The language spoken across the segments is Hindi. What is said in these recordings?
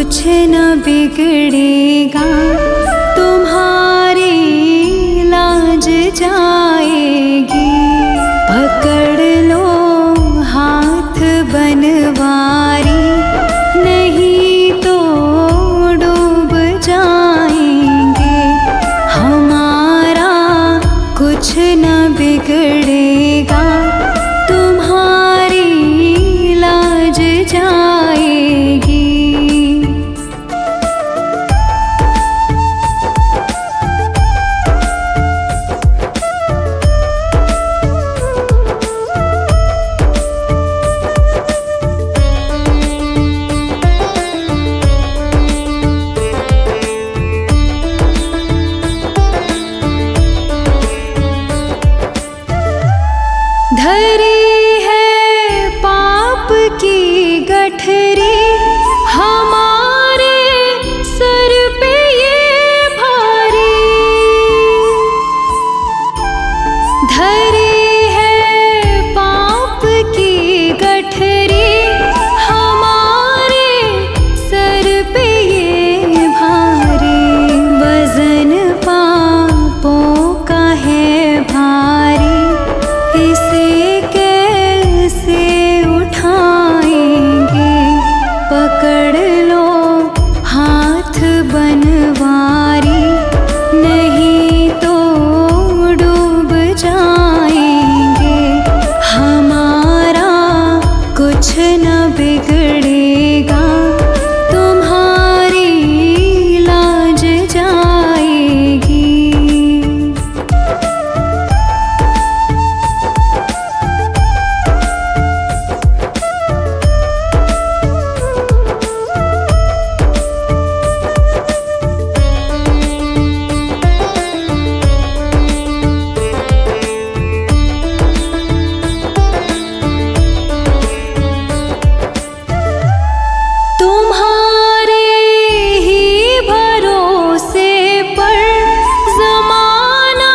कुछ न बिगड़ेगा, तुम्हारी लाज जाएगी। पकड़ लो हाथ बनवारी, नहीं तो डूब जाएंगे। हमारा कुछ न बिगड़ेगा, तुम्हारी लाज जाएगी। धरी है पाप की गठरी, हमारे सर पे ये भारी। धरी है पाप की गठरी, हमारे सर पे ये भारी। वजन पापों का है भारी, इसे कैसे उठाएंगे। पकड़ लो हाथ बनवारी, नहीं तो डूब जाएंगे। हमारा कुछ न बिगड़ेगा, तुम्हारी लाज जाएगी। तुम्हारे ही भरोसे पर ज़माना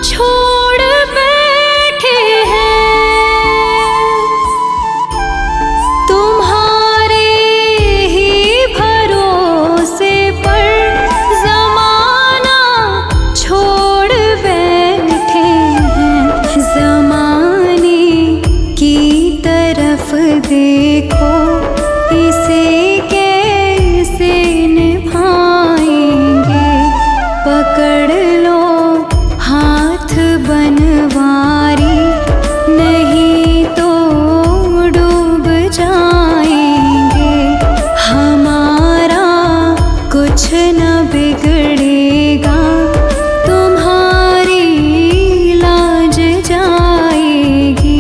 छोड़ बैठे हैं। तुम्हारे ही भरोसे पर ज़माना छोड़ बैठे हैं। ज़माने की तरफ देखो, इसे कैसे निभाएंगे। पकड़ लो हाथ बनवारी, नहीं तो डूब जाएंगे। हमारा कुछ न बिगड़ेगा, तुम्हारी लाज जाएगी।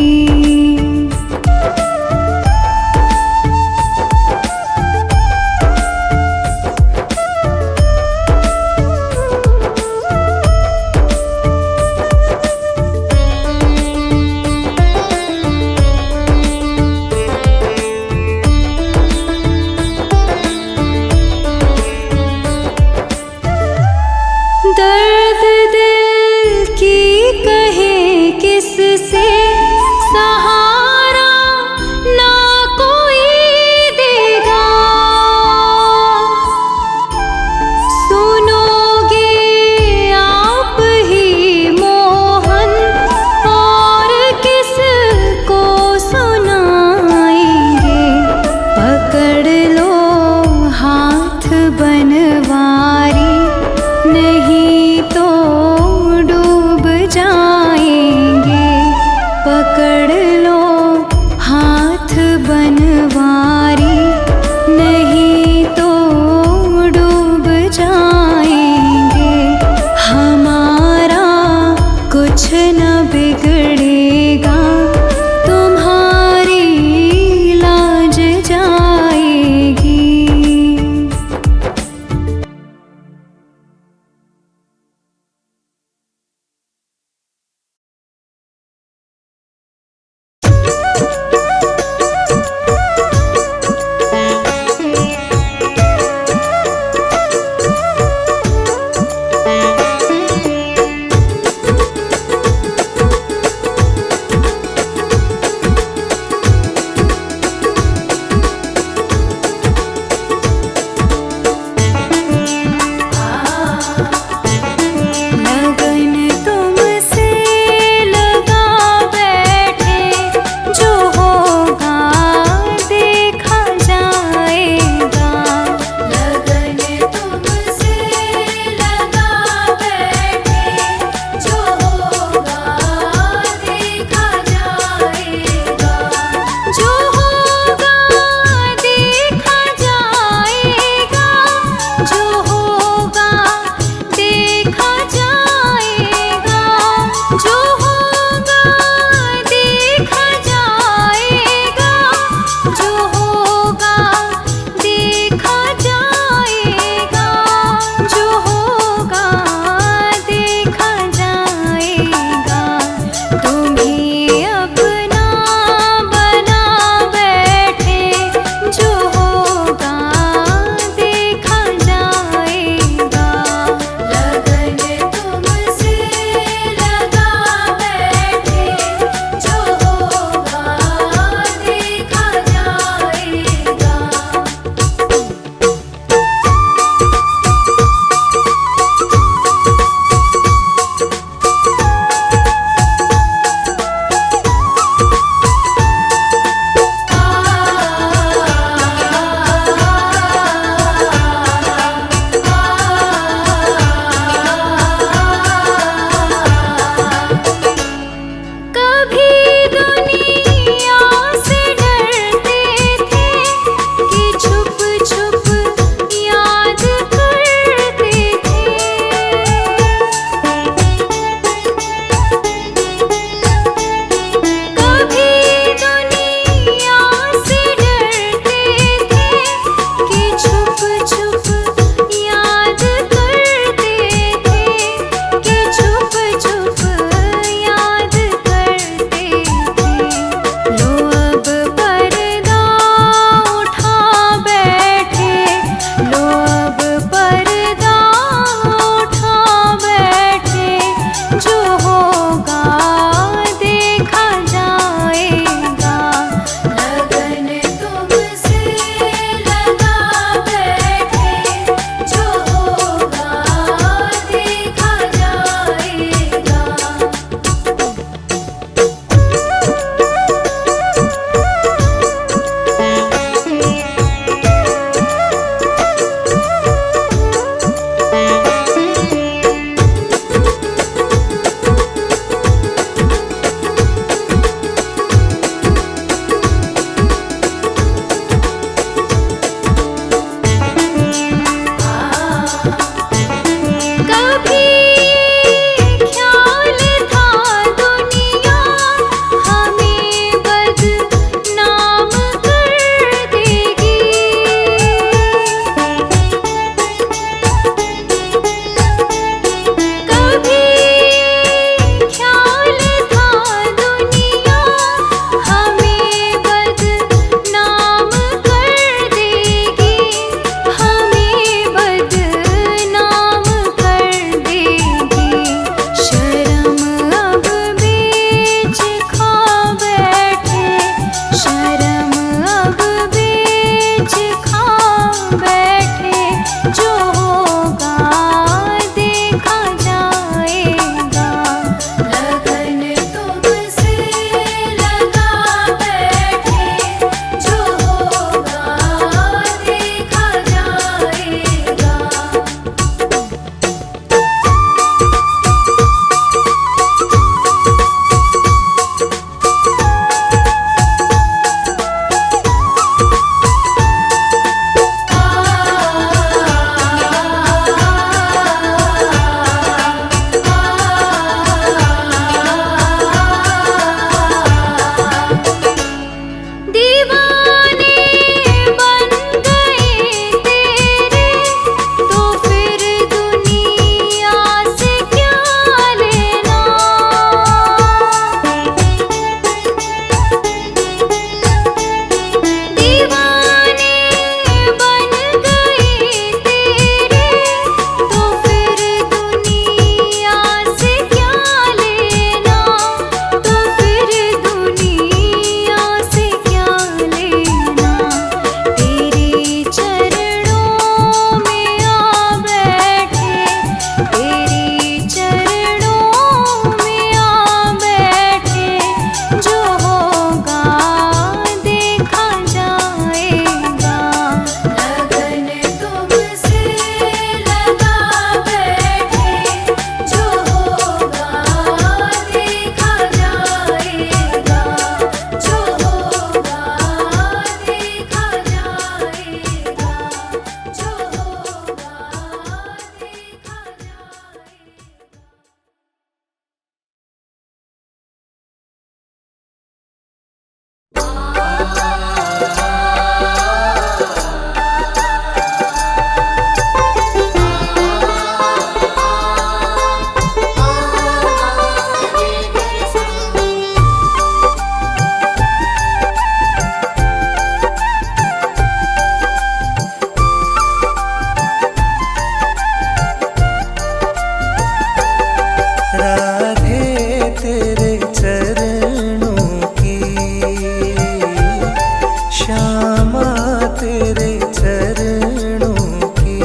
तेरे चरणों की।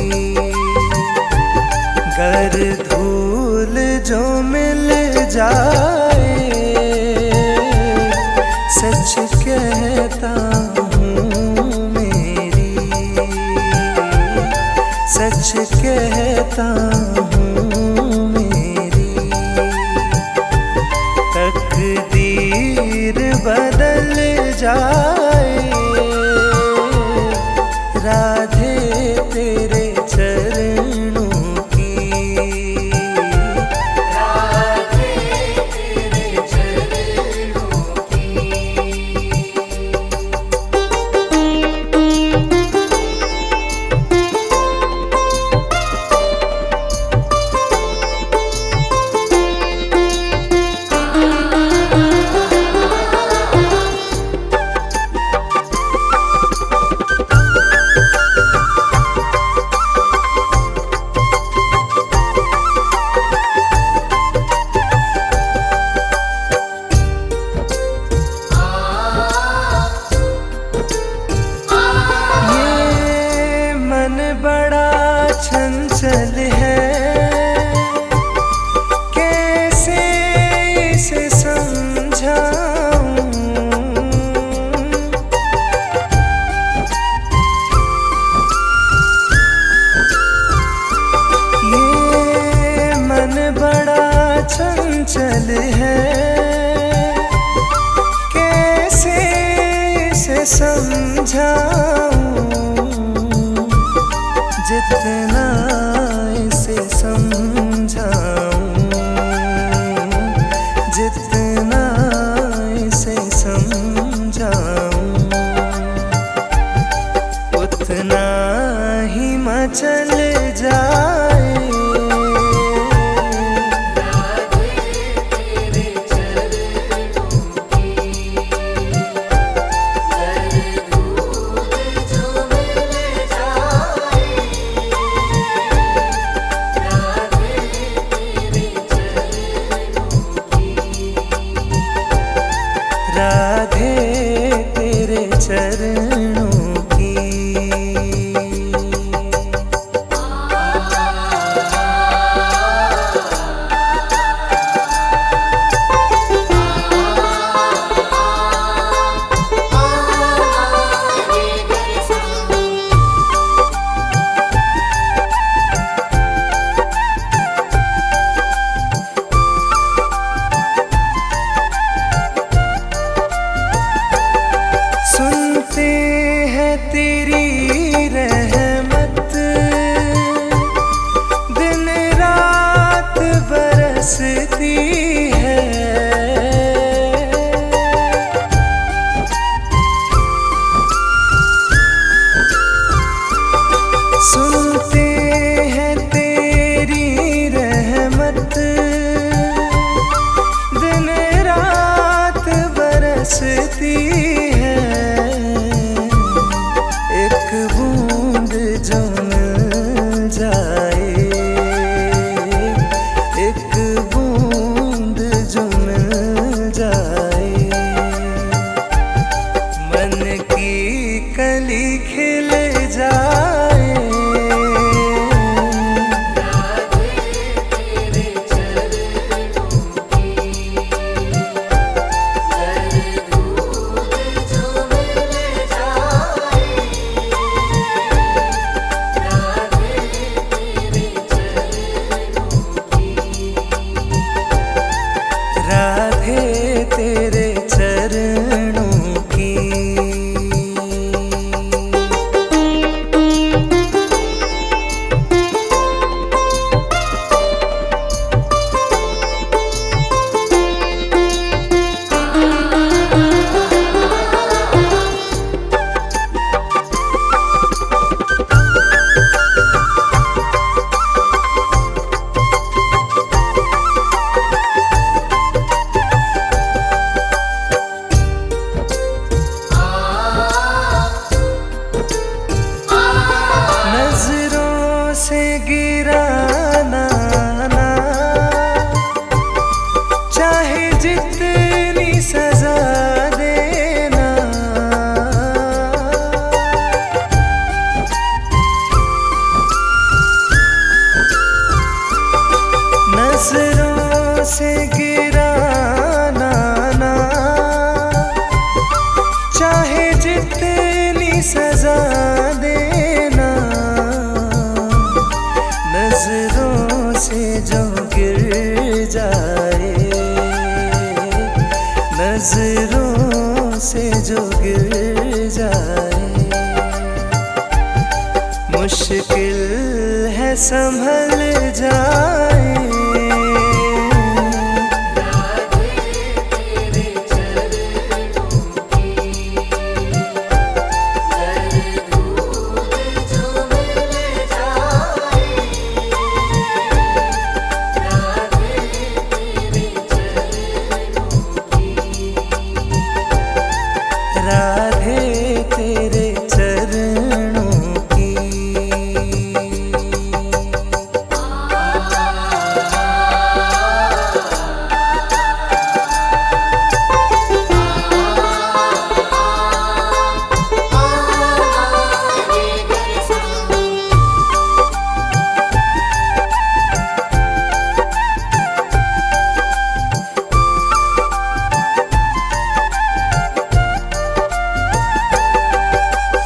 गर धूल जो मिल जाए सच कहता हूँ मेरी, सच कहता हूँ मेरी। तकदीर बदल जाए राधे तेरे चरणों की। राधे तेरे चरणों की। बड़ा चंचल है कैसे इसे समझाऊं। ये मन बड़ा चंचल है कैसे इसे समझाऊं। जितना इसे समझाऊं, जितना इसे समझाऊं, उतना ही मचल जाए राधे तेरे चरणों की। सुनते हैं तेरी रहमत दिन रात बरसती है। सुनते हैं तेरी रहमत दिन रात बरसती है। एक बूंद जो मिल जाए, एक बूंद जो मिल जाए, मन की कली खिल जाए। राधे तेरे चरणों की। मुश्किल है संभल जाए। राधे तेरे चरणों की।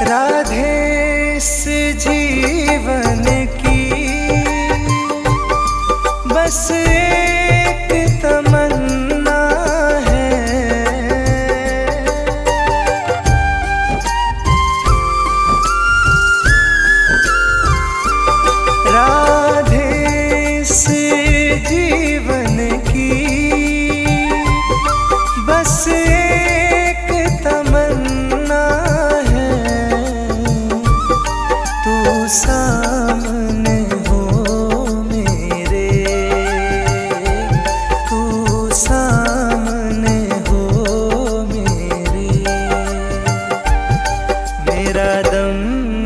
राधे इस जीवन की बस एक तमन्ना है। राधे इस जीवन की बस एक तमन्ना है। तू सामने हो मेरे, तू सामने हो मेरे, मेरा दम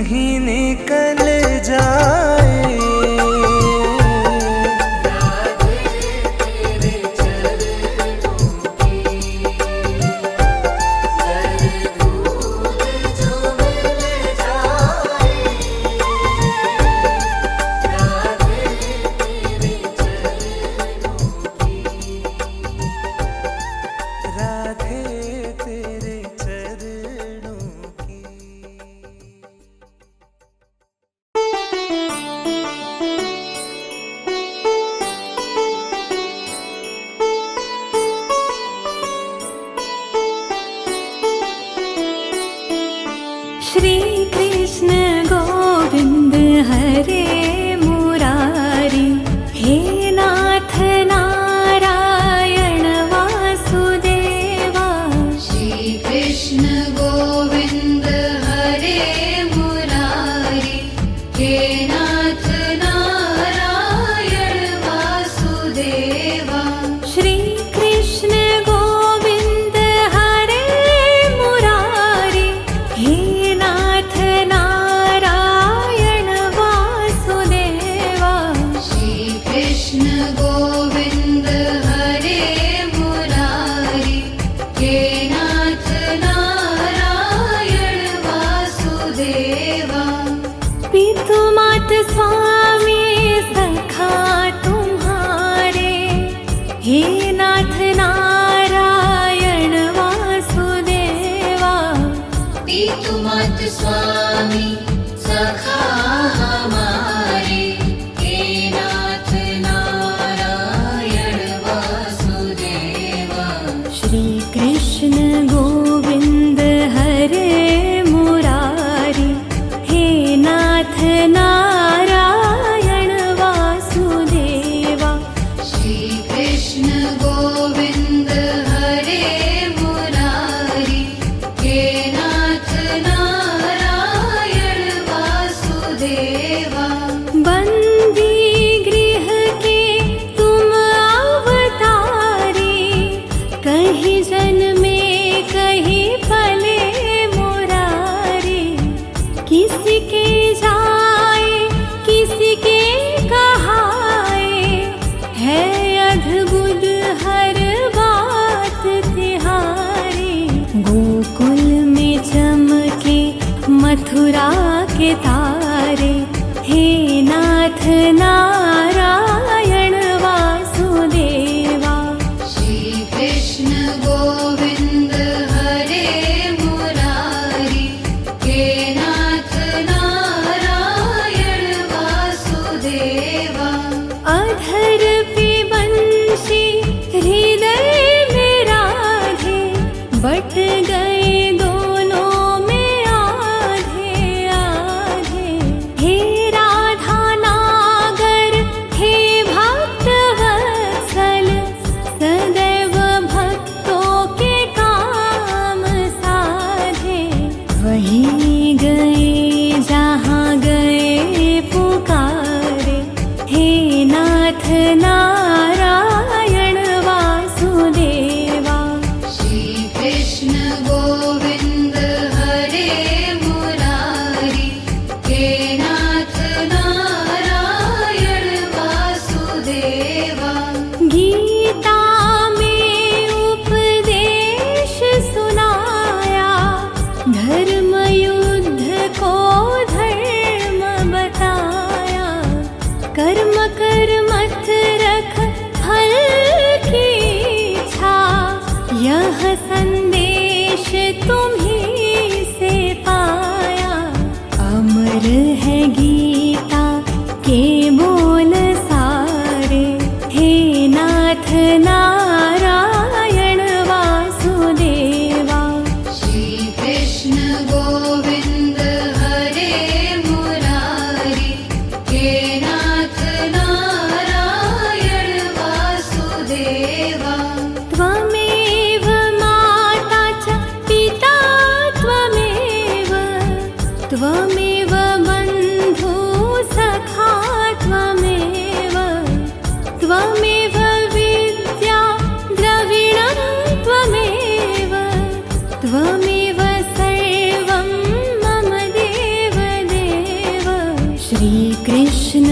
ही निकल जाए। राधे तेरे चरणों की। श्री कृष्ण गोविंद हरे मुरारी, हे नाथ नारायण वासुदेवा। श्री कृष्ण गोविंद हरे मुरारी, हे नाथ नारायण वासुदेवा। श्री कृष्ण गोविंद हरे मुरारी, हे नाथ नारायण वासुदेवा। श्री कृष्ण गोविंद हरे मुरारी, हे नाथ नारायण वासुदेवा। पितु मात स्वामी सखा तुम्हारे, हे नाथ नारायण वासुदेवा। पितु मात स्वामी सखा हमारे, हे नाथ नारायण वासुदेवा। श्री कृष्ण गोविंद हरे मुरारी, हे नाथ नारायण वासुदेवा। श्री कृष्ण गोविंद हरे मुरारी, हे नाथ नारायण वासुदेवा। बंदी गृह के तुम अवतारी, कहीं जन्मे कहीं पले मुरारी। किसके जाए किसके कहाए, है अद्भुत हर बात तिहारी। गोकुल में चमके मथुरा के तारे, हे नाथ नारायण वासुदेवा। श्री कृष्ण गोविंद हरे मुरारी, हे नाथ नारायण वासुदेवा। अधर पे बंशी हृदय में राधे, बट गए दोनों में आधे आधे। हे नारायण वासुदेवा। श्रीकृष्ण गोविन्द हरे मुरारी, हे नाथ नारायण वासुदेवा। गीता में उपदेश सुनाया, धर्म युद्ध को धर्म बताया। कर्म कर मत रख फल की इच्छा, यह संदेश तुम्हीं से पाया। अमर है गीता के बोल सारे, हे नाथ नारायण वासुदेवा। श्रीकृष्ण गोविन्द हरे मुरारी, हे नाथ नारायण वासुदेवा। त्वमेव माता च पिता त्वमेव, त्वमेव बन्धु सखा त्वमेव, त्वमेव विद्या द्रविणं त्वमेव, त्वमेव सर्वं मम देव देव। श्रीकृष्ण